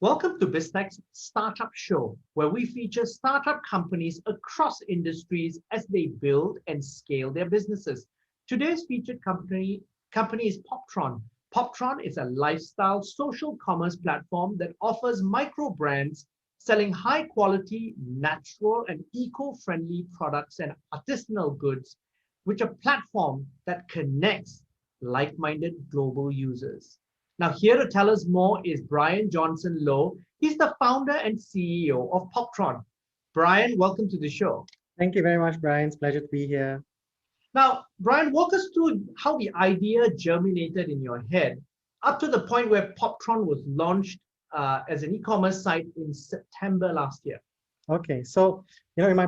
Welcome to BizTech's Startup Show, where we feature startup companies across industries as they build and scale their businesses. Today's featured company is Poptron. Poptron is a lifestyle social commerce platform that offers micro brands selling high quality, natural, and eco-friendly products and artisanal goods, which a platform that connects like-minded global users. Now, here to tell us more is Brian Johnson Lowe. He's the founder and CEO of Poptron. Brian, welcome to the show. Thank you very much, Brian. It's a pleasure to be here. Now, Brian, walk us through how the idea germinated in your head up to the point where Poptron was launched as an e-commerce site in September last year. Okay, so in my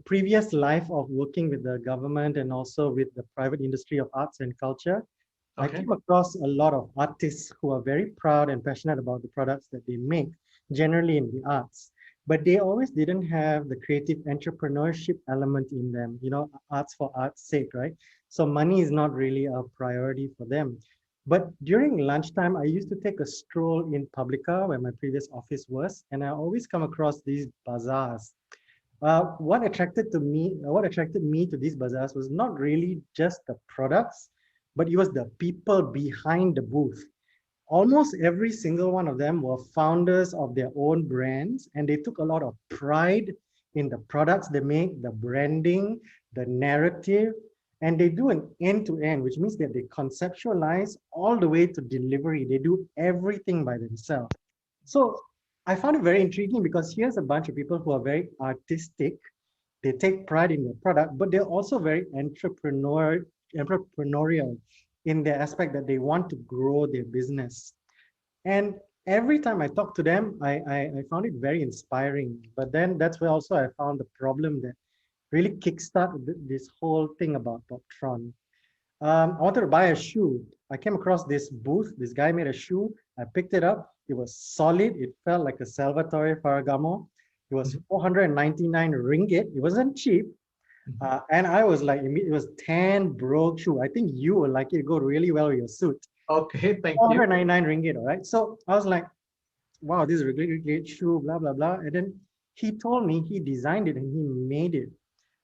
previous life of working with the government and also with the private industry of arts and culture, I came across a lot of artists who are very proud and passionate about the products that they make, generally in the arts, but they always didn't have the creative entrepreneurship element in them, arts for art's sake, right? So money is not really a priority for them. But during lunchtime, I used to take a stroll in Publica, where my previous office was, and I always come across these bazaars. What attracted me to these bazaars was not really just the products, but it was the people behind the booth. Almost every single one of them were founders of their own brands, and they took a lot of pride in the products they make, the branding, the narrative, and they do an end-to-end, which means that they conceptualize all the way to delivery. They do everything by themselves. So I found it very intriguing because here's a bunch of people who are very artistic. They take pride in their product, but they're also very entrepreneurial in the aspect that they want to grow their business. And every time I talk to them, I found it very inspiring. But then that's where also I found the problem that really kickstarted this whole thing about Poptron. I wanted to buy a shoe. I came across this booth. This guy made a shoe. I picked it up. It was solid. It felt like a Salvatore Ferragamo. It was 499 ringgit. It wasn't cheap. And I was like, it was 10 broke shoe. I think you will like it. Go really well with your suit. Okay, thank you. 499 ringgit, all right? So I was like, wow, this is a really great shoe, blah, blah, blah. And then he told me he designed it and he made it.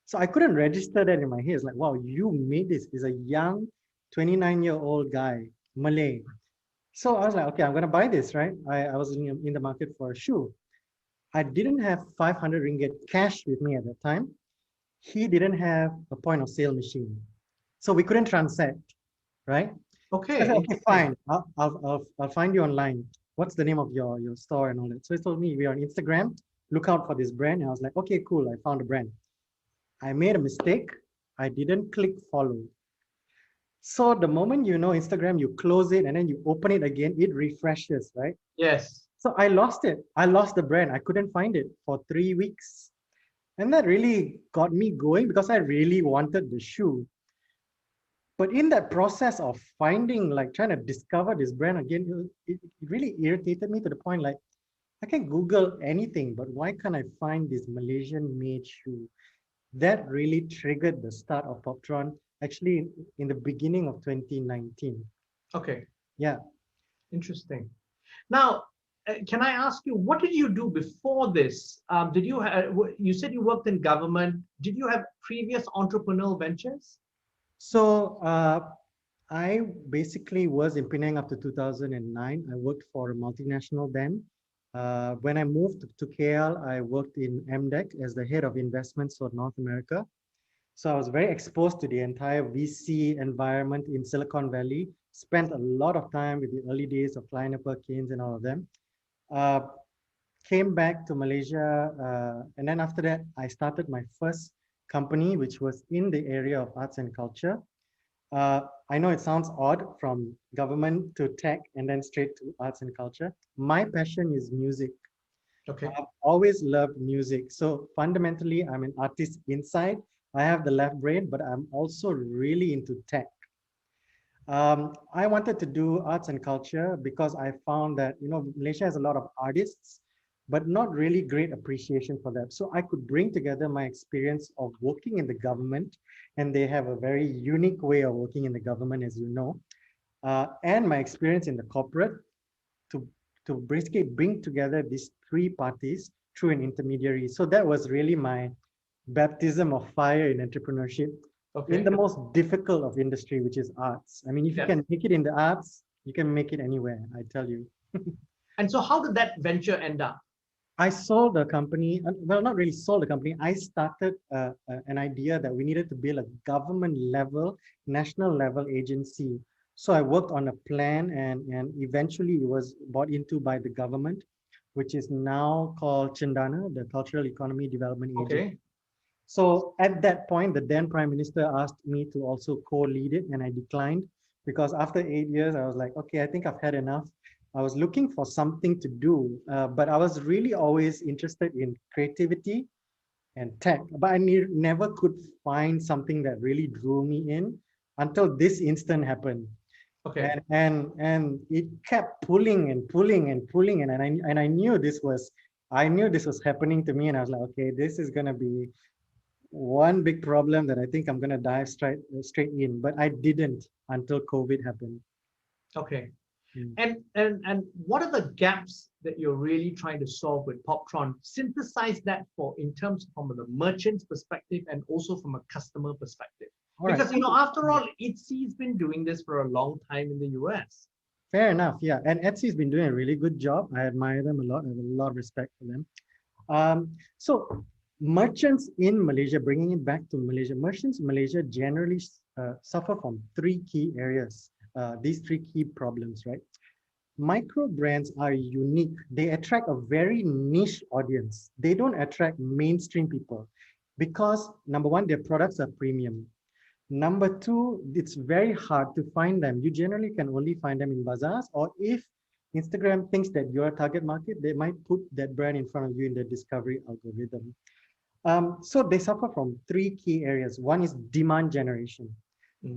So I couldn't register that in my head. It's like, wow, you made this. He's a young 29-year-old guy, Malay. So I was like, okay, I'm going to buy this, right? I was in the market for a shoe. I didn't have 500 ringgit cash with me at that time. He didn't have a point of sale machine. So we couldn't transact, right? Okay. So I said, okay, fine. I'll find you online. What's the name of your store and all that? So he told me, we're on Instagram. Look out for this brand. And I was like, okay, cool. I found a brand. I made a mistake. I didn't click follow. So the moment Instagram, you close it and then you open it again, it refreshes, right? Yes. So I lost it. I lost the brand. I couldn't find it for 3 weeks. And that really got me going because I really wanted the shoe. But in that process of finding, trying to discover this brand again, it really irritated me to the point I can Google anything, but why can't I find this Malaysian made shoe? That really triggered the start of Poptron, actually in the beginning of 2019. Okay. Yeah. Interesting. Now, can I ask you, what did you do before this? You said you worked in government. Did you have previous entrepreneurial ventures? So I basically was in Penang up to 2009. I worked for a multinational then. When I moved to KL, I worked in MDEC as the head of investments for North America. So I was very exposed to the entire VC environment in Silicon Valley, spent a lot of time with the early days of Kleiner Perkins and all of them. Came back to Malaysia, and then after that, I started my first company, which was in the area of arts and culture. I know it sounds odd from government to tech and then straight to arts and culture. My passion is music. Okay. I've always loved music. So fundamentally, I'm an artist inside. I have the left brain, but I'm also really into tech. I wanted to do arts and culture because I found that, Malaysia has a lot of artists, but not really great appreciation for that. So I could bring together my experience of working in the government, and they have a very unique way of working in the government, as you know, and my experience in the corporate to to basically bring together these three parties through an intermediary. So that was really my baptism of fire in entrepreneurship in the most difficult of industry, which is arts. I mean, if you can make it in the arts, you can make it anywhere, I tell you. And so how did that venture end up? I sold the company, well, not really sold the company. I started an idea that we needed to build a government level, national level agency. So I worked on a plan and eventually it was bought into by the government, which is now called Cendana, the Cultural Economy Development Agency. So at that point, the then Prime Minister asked me to also co-lead it and I declined because after 8 years, I was like, okay, I think I've had enough. I was looking for something to do, but I was really always interested in creativity and tech, but I never could find something that really drew me in until this instant happened. And it kept pulling and pulling and pulling, and I knew this was happening to me, and I was like, okay, this is gonna be one big problem that I think I'm gonna dive straight in, but I didn't until COVID happened. And what are the gaps that you're really trying to solve with Poptron? Synthesize that in terms from the merchant's perspective and also from a customer perspective. Because after all, Etsy's been doing this for a long time in the US. Fair enough, yeah. And Etsy's been doing a really good job. I admire them a lot. I have a lot of respect for them. So merchants in Malaysia, bringing it back to Malaysia, merchants in Malaysia generally suffer from three key areas. These three key problems, right? Micro brands are unique. They attract a very niche audience. They don't attract mainstream people because number one, their products are premium. Number two, it's very hard to find them. You generally can only find them in bazaars, or if Instagram thinks that you're a target market, they might put that brand in front of you in the discovery algorithm. So they suffer from three key areas. One is demand generation.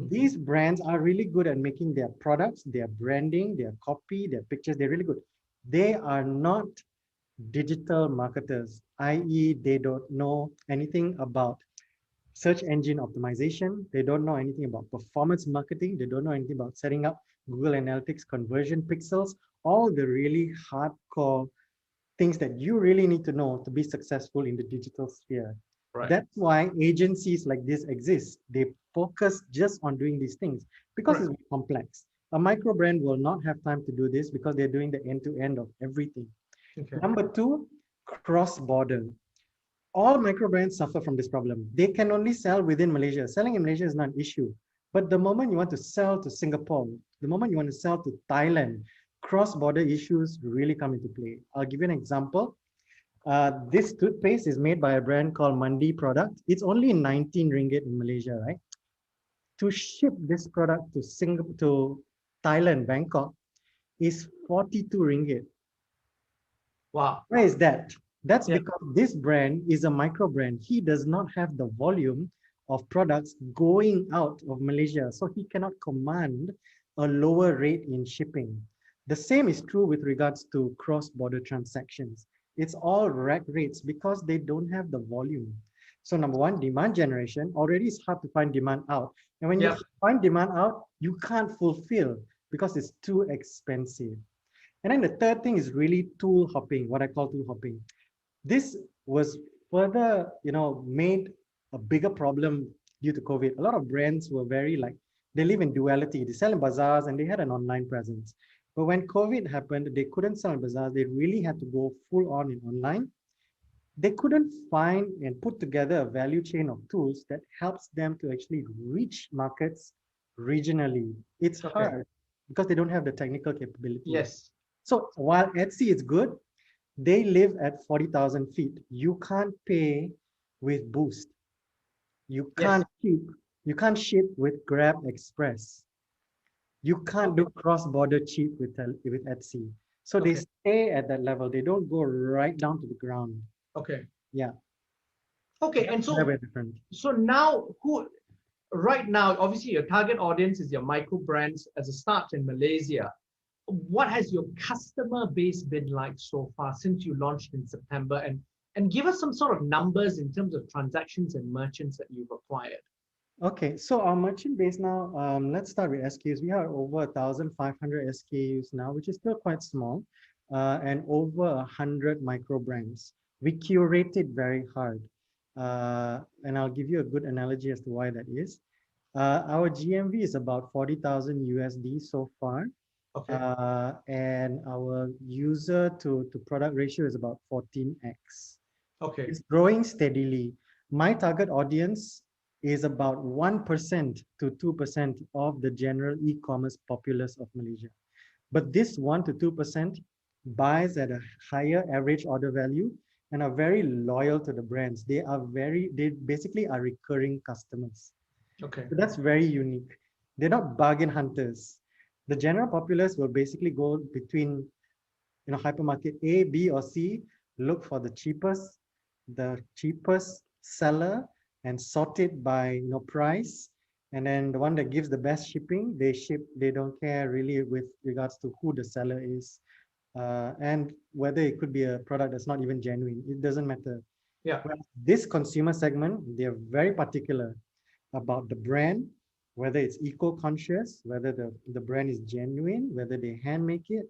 These brands are really good at making their products, their branding, their copy, their pictures. They're really good. They are not digital marketers, i.e. they don't know anything about search engine optimization. They don't know anything about performance marketing. They don't know anything about setting up Google Analytics conversion pixels, all the really hardcore things that you really need to know to be successful in the digital sphere. That's why agencies like this exist. They focus just on doing these things because it's complex. A micro brand will not have time to do this because they're doing the end-to-end of everything. Number two, cross-border. All micro brands suffer from this problem. They can only sell within Malaysia. Selling in Malaysia is not an issue. But the moment you want to sell to Singapore, the moment you want to sell to Thailand, cross-border issues really come into play. I'll give you an example. This toothpaste is made by a brand called Mandi product. It's only 19 ringgit in Malaysia, right? To ship this product to to Thailand, Bangkok, is 42 ringgit. Wow. Why is that? That's because this brand is a micro brand. He does not have the volume of products going out of Malaysia, so he cannot command a lower rate in shipping. The same is true with regards to cross-border transactions. It's all rack rates because they don't have the volume. So number one, demand generation. Already it's hard to find demand out. And when you find demand out, you can't fulfill because it's too expensive. And then the third thing is really tool hopping, what I call tool hopping. This was further, made a bigger problem due to COVID. A lot of brands were they live in duality. They sell in bazaars and they had an online presence. But when COVID happened, they couldn't sell in bazaars. They really had to go full on in online. They couldn't find and put together a value chain of tools that helps them to actually reach markets regionally. It's hard because they don't have the technical capability. So while Etsy is good, they live at 40,000 feet. You can't pay with Boost. You can't ship with Grab Express. You can't do cross-border cheap with Etsy. So they stay at that level. They don't go right down to the ground. Yeah. And so now right now, obviously your target audience is your micro brands as a start in Malaysia. What has your customer base been like so far since you launched in September? And give us some sort of numbers in terms of transactions and merchants that you've acquired. Okay, so our merchant base now, let's start with SKUs. We are over 1,500 SKUs now, which is still quite small. and over 100 micro brands. We curate it very hard. And I'll give you a good analogy as to why that is. Our GMV is about 40,000 USD so far. Okay. And our user to product ratio is about 14x. Okay. It's growing steadily. My target audience is about 1% to 2% of the general e-commerce populace of Malaysia. But this 1 to 2% buys at a higher average order value and are very loyal to the brands. They basically are recurring customers. Okay. So that's very unique. They're not bargain hunters. The general populace will basically go between, hypermarket A, B, or C, look for the cheapest seller and sort it by, price. And then the one that gives the best shipping, they ship. They don't care really with regards to who the seller is, and whether it could be a product that's not even genuine. It doesn't matter. Yeah. Well, this consumer segment, they're very particular about the brand, whether it's eco-conscious, whether the brand is genuine, whether they hand make it.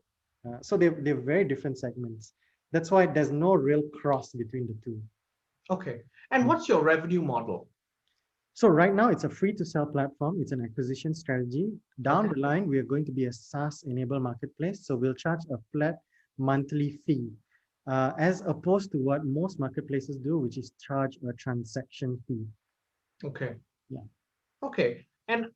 So they're very different segments. That's why there's no real cross between the two. Okay. And what's your revenue model? So right now it's a free to sell platform. It's an acquisition strategy. Down Okay. the line, we are going to be a SaaS enabled marketplace. So we'll charge a flat monthly fee, as opposed to what most marketplaces do, which is charge a transaction fee. Okay. Yeah. Okay. And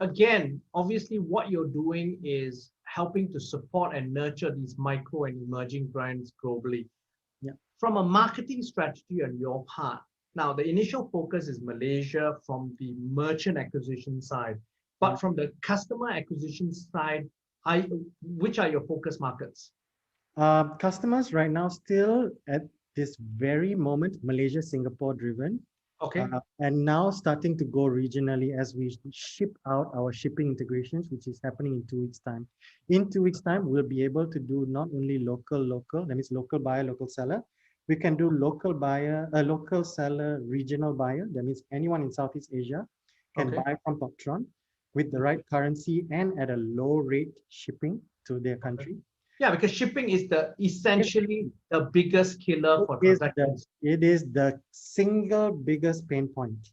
again, obviously what you're doing is helping to support and nurture these micro and emerging brands globally. Yeah. From a marketing strategy on your part, now the initial focus is Malaysia from the merchant acquisition side, but from the customer acquisition side, which are your focus markets? Customers right now still at this very moment, Malaysia, Singapore driven. Okay. And now starting to go regionally as we ship out our shipping integrations, which is happening in 2 weeks' time. In 2 weeks' time, we'll be able to do not only local, that means local buyer, local seller. We can do local buyer, local seller, regional buyer. That means anyone in Southeast Asia can Okay. buy from Poptron with the right currency and at a low rate shipping to their country. Yeah, because shipping is essentially the biggest killer for transactions. It is the single biggest pain point.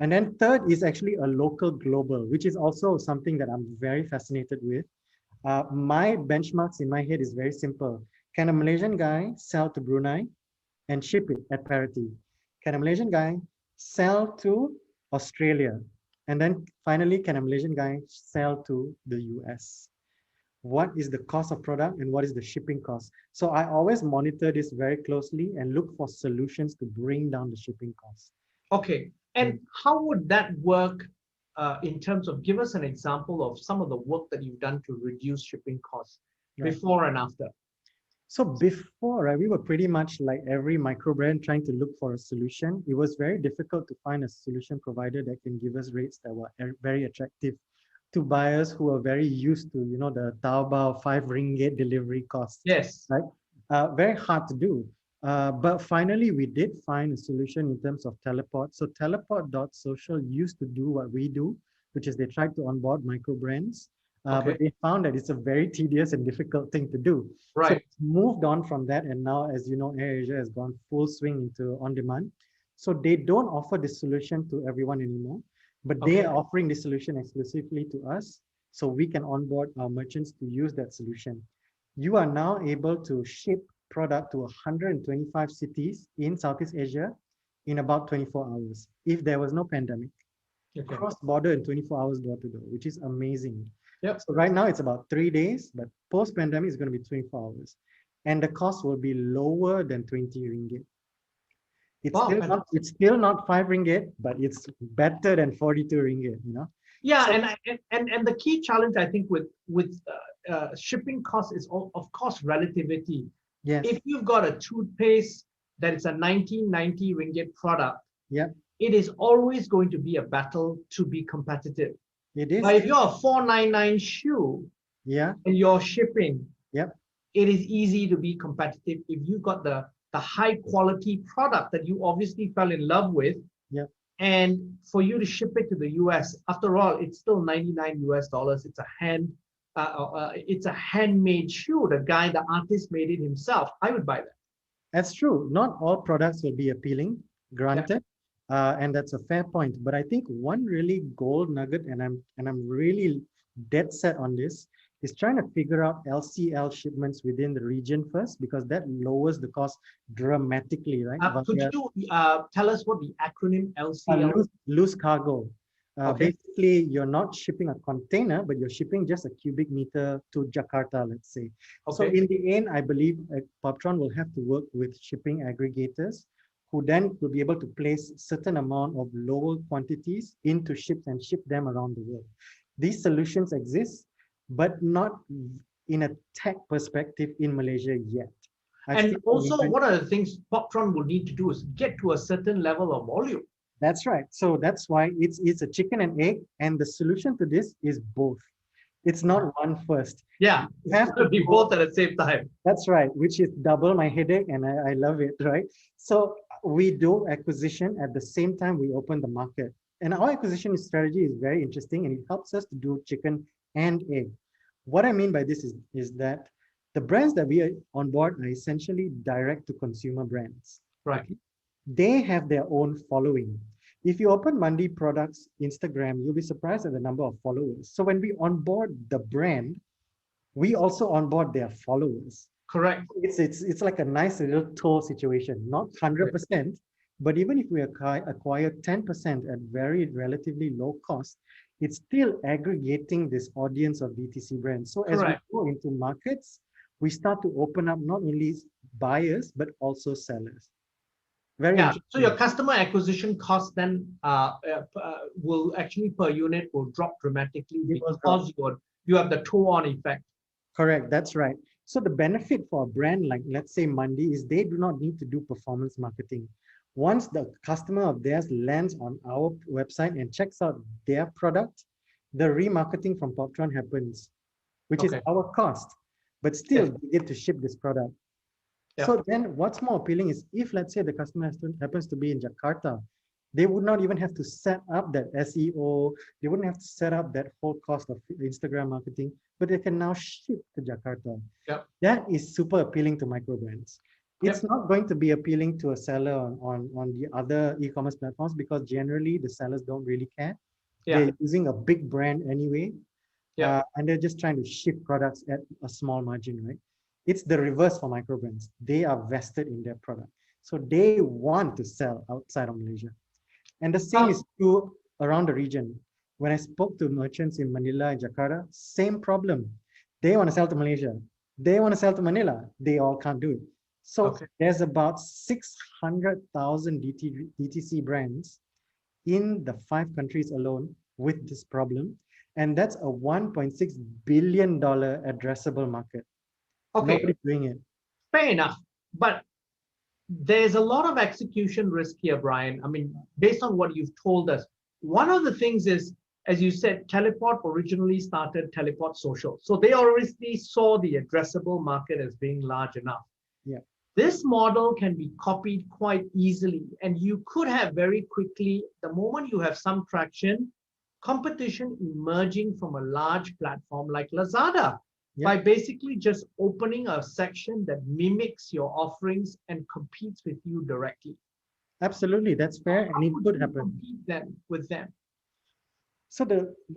And then third is actually a local global, which is also something that I'm very fascinated with. My benchmarks in my head is very simple. Can a Malaysian guy sell to Brunei and ship it at parity? Can a Malaysian guy sell to Australia? And then finally, can a Malaysian guy sell to the US? What is the cost of product and what is the shipping cost? So I always monitor this very closely and look for solutions to bring down the shipping cost. Okay. And how would that work in terms of, give us an example of some of the work that you've done to reduce shipping costs before and after? So before, right, we were pretty much like every micro brand trying to look for a solution. It was very difficult to find a solution provider that can give us rates that were very attractive to buyers who are very used to, the Taobao 5 ringgit delivery cost. Yes. Right? Very hard to do. But finally, we did find a solution in terms of Teleport. So Teleport.social used to do what we do, which is they tried to onboard micro brands, but they found that it's a very tedious and difficult thing to do. Right. So it's moved on from that. And now, as you know, AirAsia has gone full swing into on-demand. So they don't offer this solution to everyone anymore, but they are offering this solution exclusively to us. So we can onboard our merchants to use that solution. You are now able to ship product to 125 cities in Southeast Asia in about 24 hours, if there was no pandemic. Cross-border in 24 hours door-to-door, which is amazing. Yep. So right now it's about 3 days, but post-pandemic is going to be 24 hours. And the cost will be lower than 20 ringgit. It's still not 5 ringgit, but it's better than 42 ringgit, Yeah, so, and the key challenge I think with shipping costs is of course relativity. Yes. If you've got a toothpaste that is a 1990 ringgit product, it is always going to be a battle to be competitive. It is. But if you're a 499 shoe, and you're shipping, it is easy to be competitive if you've got the high quality product that you obviously fell in love with. And for you to ship it to the US, after all, it's still $99 US. It's a hand it's a handmade shoe. The artist made it himself. I would buy that. That's true. Not all products will be appealing, granted, and that's a fair point. But I think one really gold nugget, and I'm really dead set on this, is trying to figure out LCL shipments within the region first, because that lowers the cost dramatically, right? Could you tell us what the acronym LCL? Loose cargo. Okay. Basically, you're not shipping a container, but you're shipping just a cubic meter to Jakarta, let's say. So Okay. in the end, I believe Poptron will have to work with shipping aggregators who then will be able to place certain amount of lower quantities into ships and ship them around the world. These solutions exist, but not in a tech perspective in Malaysia yet. And also, what are the things Poptron will need to do is get to a certain level of volume. That's right. So that's why it's a chicken and egg, and the solution to this is both. It's not one first. Yeah, you have to be both at the same time. That's right, which is double my headache, and I love it, right? So we do acquisition at the same time we open the market. And our acquisition strategy is very interesting, and it helps us to do chicken and egg. What I mean by this is that the brands that we are on board are essentially direct to consumer brands. Right. They have their own following. If you open Mandi Products Instagram, you'll be surprised at the number of followers. So when we onboard the brand, we also onboard their followers. Correct. It's like a nice little toll situation, not 100%, but even if we acquire 10% at very relatively low cost, it's still aggregating this audience of DTC brands. So as we go into markets, we start to open up not only buyers, but also sellers. So your customer acquisition cost then will actually per unit will drop dramatically because you have the toe-on effect. Correct, that's right. So the benefit for a brand like, let's say, Mandi, is they do not need to do performance marketing. Once the customer of theirs lands on our website and checks out their product, the remarketing from Poptron happens, which is our cost, but still we get to ship this product. So then what's more appealing is if, let's say, the customer happens to be in Jakarta, they would not even have to set up that SEO. They wouldn't have to set up that whole cost of Instagram marketing, but they can now ship to Jakarta. That is super appealing to micro brands. It's not going to be appealing to a seller on the other e-commerce platforms, because generally the sellers don't really care. They're using a big brand anyway, and they're just trying to ship products at a small margin, right? It's the reverse for micro brands. They are vested in their product. So they want to sell outside of Malaysia. And the same is true around the region. When I spoke to merchants in Manila and Jakarta, same problem. They want to sell to Malaysia. They want to sell to Manila. They all can't do it. So there's about 600,000 DTC brands in the 5 countries alone with this problem. And that's a $1.6 billion addressable market. Nobody's doing it. Fair enough. But there's a lot of execution risk here, Brian. I mean, based on what you've told us, one of the things is, as you said, Teleport originally started Teleport Social. So they already saw the addressable market as being large enough. This model can be copied quite easily, and you could have very quickly, the moment you have some traction, competition emerging from a large platform like Lazada. By basically just opening a section that mimics your offerings and competes with you directly. Absolutely, that's fair, and it could happen. Compete with them. So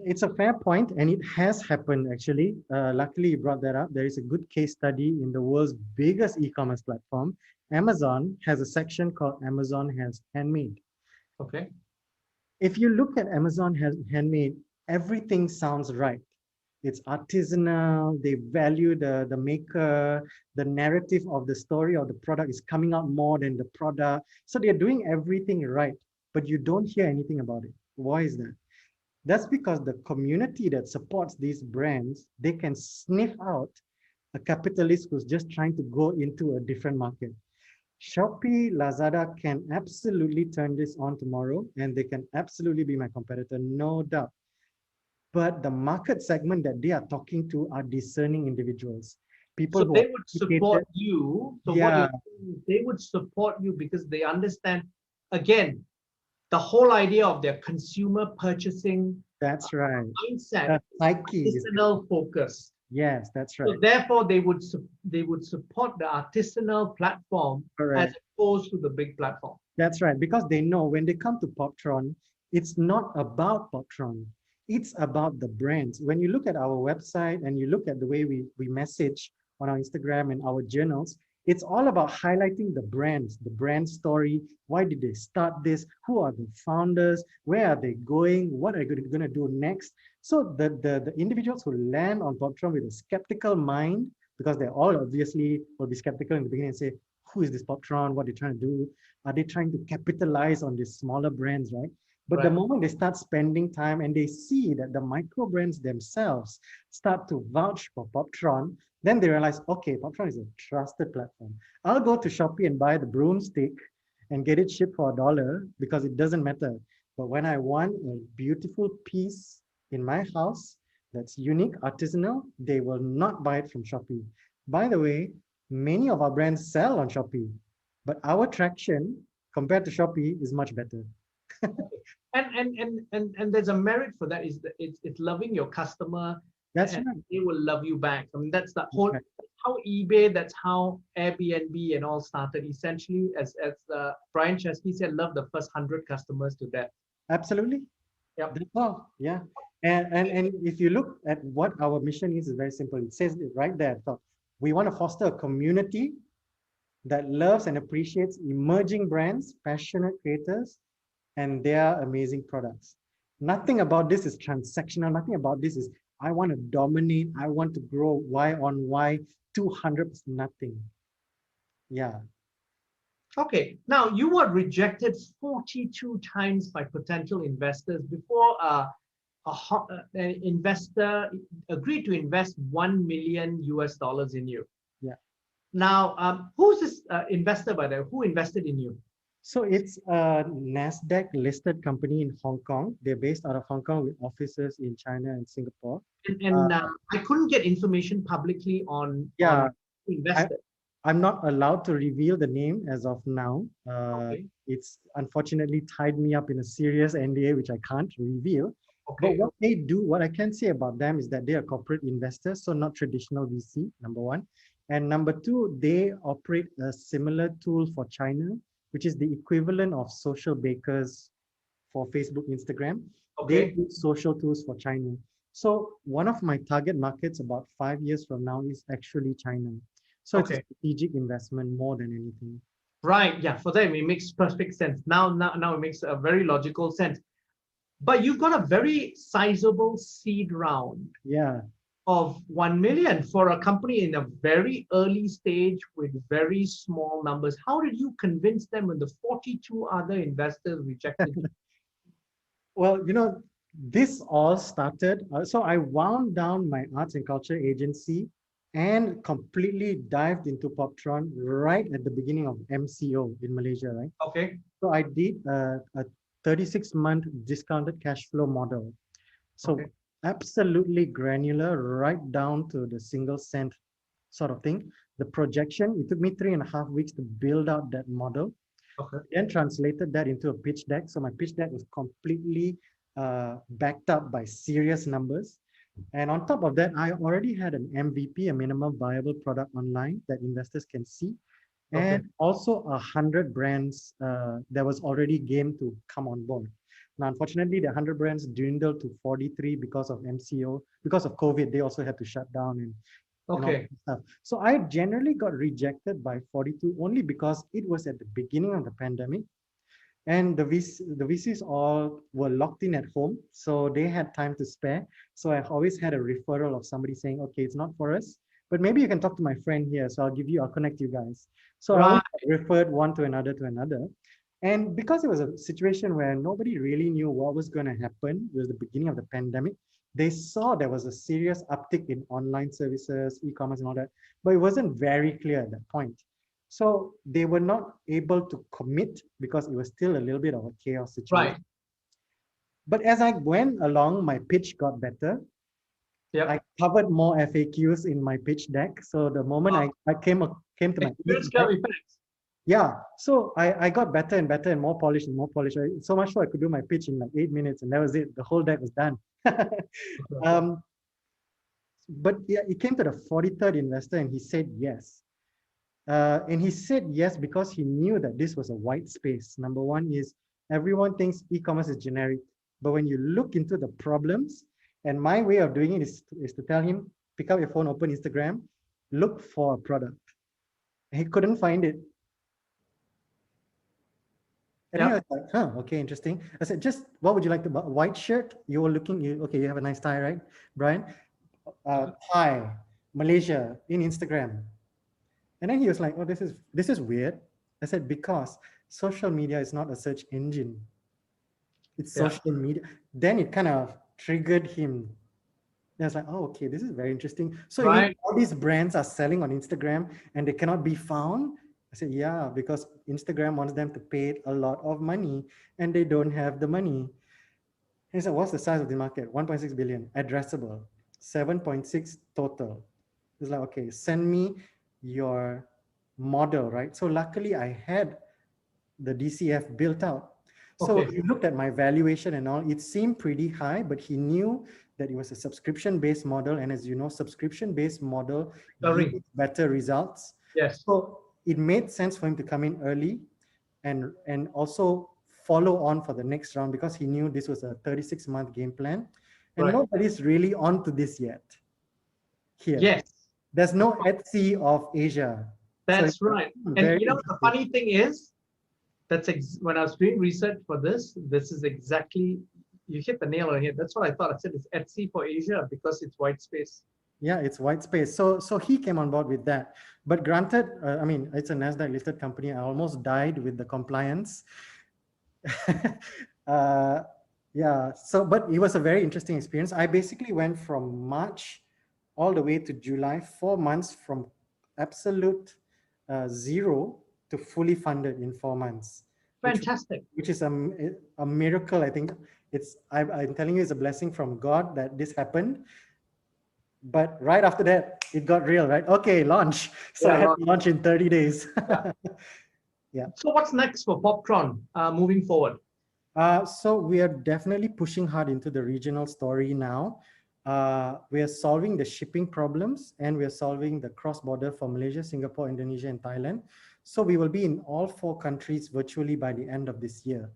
it's a fair point, and it has happened actually. Luckily, you brought that up. There is a good case study in the world's biggest e-commerce platform. Amazon has a section called Amazon has Handmade. If you look at Amazon has Handmade, everything sounds right. It's artisanal, they value the maker, the narrative of the story of the product is coming out more than the product. So they're doing everything right, but you don't hear anything about it. Why is that? That's because the community that supports these brands, they can sniff out a capitalist who's just trying to go into a different market. Shopee, Lazada can absolutely turn this on tomorrow, and they can absolutely be my competitor, no doubt. But the market segment that they are talking to are discerning individuals. People so they would support you. So what they would support you because they understand, again, the whole idea of their consumer purchasing That's right. mindset, The psyche is artisanal focus. yes, that's So right. therefore, they would support the artisanal platform as Correct. opposed to the big platform. That's right. Because they know when they come to Poptron, it's not about Poptron. It's about the brands. When you look at our website and you look at the way we message on our Instagram and our journals, it's all about highlighting the brands, the brand story. Why did they start this? Who are the founders? Where are they going? What are they going to do next? So the individuals who land on Poptron with a skeptical mind, because they all obviously will be skeptical in the beginning and say, who is this Poptron? What are they trying to do? Are they trying to capitalize on these smaller brands, right? But the Right. moment they start spending time and they see that the micro brands themselves start to vouch for Poptron, then they realize, okay, Poptron is a trusted platform. I'll go to Shopee and buy the broomstick and get it shipped for $1 because it doesn't matter. But when I want a beautiful piece in my house that's unique, artisanal, they will not buy it from Shopee. By the way, many of our brands sell on Shopee, but our traction compared to Shopee is much better. And there's a merit for that is that it's loving your customer That's and right. they will love you back. I mean that's the whole Right. how eBay, that's how Airbnb and all started. Essentially, as Brian Chesky said, love the first 100 customers to death. Absolutely. Yep. That's all. Yeah. And if you look at what our mission is very simple. It says it right there. So we want to foster a community that loves and appreciates emerging brands, passionate creators, and their amazing products. Nothing about this is transactional. Nothing about this is, I want to dominate. I want to grow Y on Y 200%. Nothing. Yeah. Okay, now you were rejected 42 times by potential investors before an investor agreed to invest 1 million US dollars in you. Yeah. Now, who's this investor by the way? Who invested in you? So it's a NASDAQ listed company in Hong Kong. They're based out of Hong Kong with offices in China and Singapore. And I couldn't get information publicly on Yeah, who I, invested. I'm not allowed to reveal the name as of now. Okay, It's unfortunately tied me up in a serious NDA, which I can't reveal. But okay, what they do, what I can say about them is that they are corporate investors, so not traditional VC, number one. And number two, they operate a similar tool for China, which is the equivalent of social bakers for Facebook, Instagram. They okay, do social tools for China. So one of my target markets about 5 years from now is actually China. So it's a okay. strategic investment more than anything. Right, yeah, for them it makes perfect sense. Now it makes a very logical sense. But you've got a very sizable seed round Yeah. of 1 million for a company in a very early stage with very small numbers. How did you convince them when the 42 other investors rejected you? Well, this all started. So I wound down my arts and culture agency and completely dived into Poptron right at the beginning of MCO in Malaysia, right? Okay, So I did a 36-month discounted cash flow model. So okay, absolutely granular, right down to the single cent sort of thing. The projection, it took me 3.5 weeks to build out that model, okay. then translated that into a pitch deck. So my pitch deck was completely backed up by serious numbers. And on top of that, I already had an MVP, a minimum viable product online that investors can see. Okay. And also 100 brands that was already game to come on board. Now, unfortunately, the 100 brands dwindled to 43 because of MCO, because of COVID. They also had to shut down and all Okay. that stuff. So I generally got rejected by 42 only because it was at the beginning of the pandemic, and the VCs all were locked in at home, so they had time to spare. So I always had a referral of somebody saying, okay, it's not for us, but maybe you can talk to my friend here. So I'll connect you guys. So I always Right. referred one to another to another. And because it was a situation where nobody really knew what was going to happen, it was the beginning of the pandemic, they saw there was a serious uptick in online services, e-commerce and all that, but it wasn't very clear at that point. So they were not able to commit because it was still a little bit of a chaos Right. situation. But as I went along, my pitch got better. I Yep. covered more FAQs in my pitch deck. So the moment Wow. I came to my pitch Experience deck, curve effects. Yeah, so I got better and better and more polished and more polished. So much so I could do my pitch in like 8 minutes, and that was it. The whole deck was done. um, but yeah, he came to the 43rd investor and he said yes. And he said yes because he knew that this was a white space. Number one is everyone thinks e-commerce is generic, but when you look into the problems, and my way of doing it is to tell him, pick up your phone, open Instagram, look for a product. He couldn't find it. And then I was like, huh, okay, interesting. I said, just what would you like to buy? White shirt? You were looking, okay, you have a nice tie, right, Brian? Thai, Malaysia, in Instagram. And then he was like, oh, this is weird. I said, because social media is not a search engine. It's social media. Then it kind of triggered him. And I was like, oh, okay, this is very interesting. So you mean all these brands are selling on Instagram and they cannot be found? I said, yeah, because Instagram wants them to pay a lot of money and they don't have the money. And he said, what's the size of the market? 1.6 billion, addressable, 7.6 total. It's like, okay, send me your model, right? So luckily I had the DCF built out. So he looked at my valuation and all, it seemed pretty high, but he knew that it was a subscription-based model. And as you know, subscription-based model yields better results. Yes. So it made sense for him to come in early and also follow on for the next round because he knew this was a 36-month game plan. And nobody's really on to this yet. Here. Yes. There's no Etsy of Asia. That's right. And you know, the funny thing is, when I was doing research for this is exactly, you hit the nail on the head. That's what I thought. I said it's Etsy for Asia because it's white space. Yeah, it's white space. So he came on board with that. But granted, I mean, it's a NASDAQ listed company. I almost died with the compliance. Yeah, so, but it was a very interesting experience. I basically went from March all the way to July, 4 months from absolute zero to fully funded in 4 months. Fantastic. Which is a miracle. I think I'm telling you, it's a blessing from God that this happened. But right after that, it got real, right? Okay, launch. So I had to launch in 30 days. Yeah. So what's next for Poptron moving forward? So we are definitely pushing hard into the regional story now. We are solving the shipping problems and we are solving the cross-border for Malaysia, Singapore, Indonesia, and Thailand. So we will be in all 4 countries virtually by the end of this year.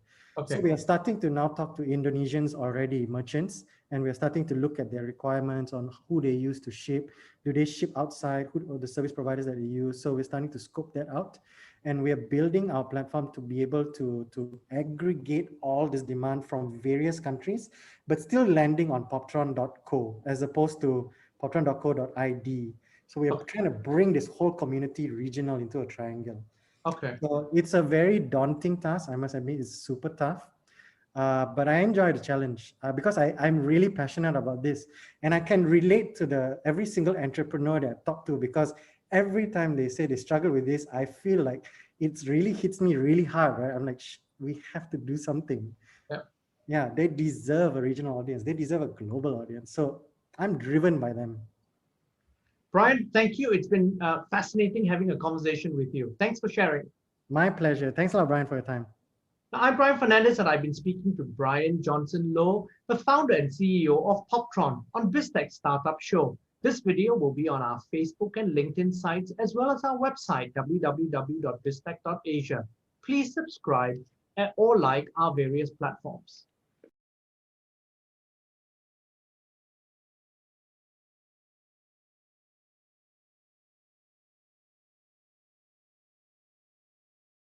So we are starting to now talk to Indonesians already, merchants, and we're starting to look at their requirements on who they use to ship. Do they ship outside? Who are the service providers that they use? So we're starting to scope that out. And we are building our platform to be able to aggregate all this demand from various countries, but still landing on poptron.co as opposed to poptron.co.id. So we are trying to bring this whole community regional into a triangle. So it's a very daunting task. I must admit, it's super tough. But I enjoy the challenge because I'm really passionate about this. And I can relate to every single entrepreneur that I talk to because every time they say they struggle with this, I feel like it really hits me really hard, right? I'm like, we have to do something. Yeah, they deserve a regional audience. They deserve a global audience. So I'm driven by them. Brian, thank you. It's been fascinating having a conversation with you. Thanks for sharing. My pleasure. Thanks a lot, Brian, for your time. I'm Brian Fernandez, and I've been speaking to Brian Johnson Lowe, the founder and CEO of Poptron on BizTech Startup Show. This video will be on our Facebook and LinkedIn sites, as well as our website, www.biztech.asia. Please subscribe or like our various platforms.